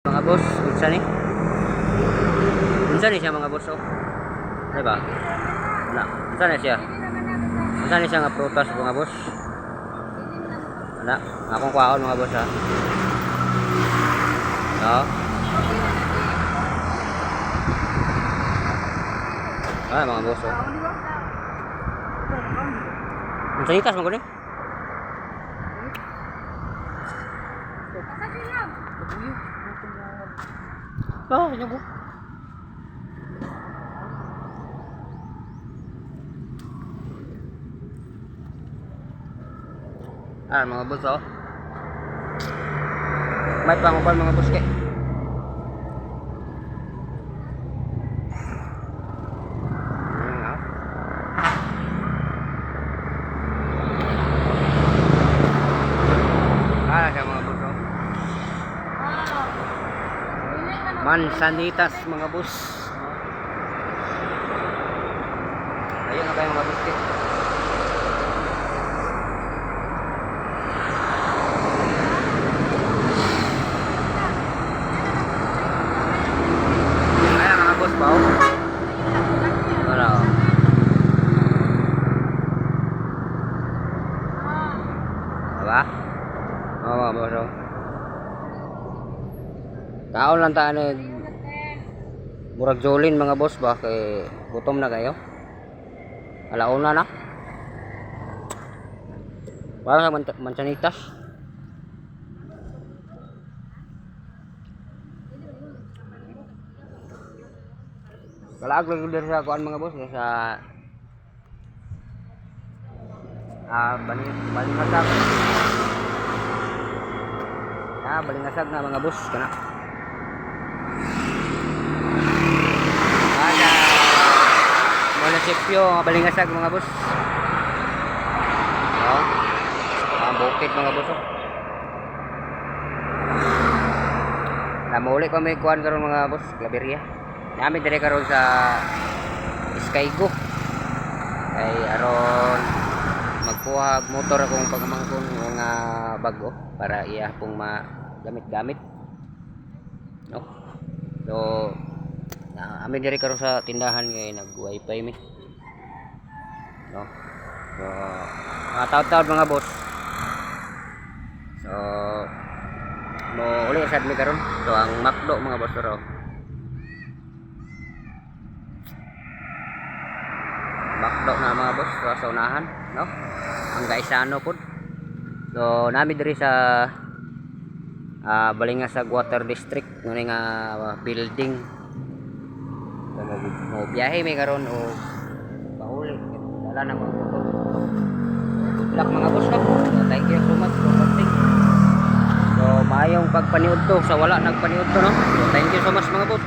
Mga boss, unsa ni? Unsa ni siya mga boss oh? Diba? Na, unsa na siya? Unsa ni siya nga prutas mga boss? Na, akong kwaon mga boss ha. No? Ah, mga boss oh. Unsa ni tas mo gani? Oh, nyogo. Ah, mga boss oh. May pangupan mga boss ke. Ah, siya mga boss oh. Mansanitas mga boss. Ayun na kayo mga boss ke. Wow. Wala. Diba? Oo, bro. Kaon lang tayo murag jolin mga boss ba kay gutom na kayo. Alauna na. Para sa mansanitas. Kalaag lang din sa kuan mga boss sa balingasag. Balingasag na mga boss kana. Ada munisipyo balingasag mga boss. Oh. Bukid mga boss. Namuli pa may kuan karon mga boss, Claveria. Namin dire karon sa Skygo ay aron magkuha motor akong pagmangkon nga bago para iya pong magamit-gamit no. So amin dire karon sa tindahan kay nag wifi mi no. So taud-taud mga boss. So mo uli sad mi karon. So ang McDo mga boss ro. McDo na mga boss sa unahan no. Ang Gaisano pod. So nami diri sa Balingasag Water District ngani nga building. So mo biyahe mi karon o pauli dala na mga motor. Good luck mga boss no. So thank you so much for watching. So maayong pagpaniud to sa wala nagpaniud to no. So thank you so much mga boss.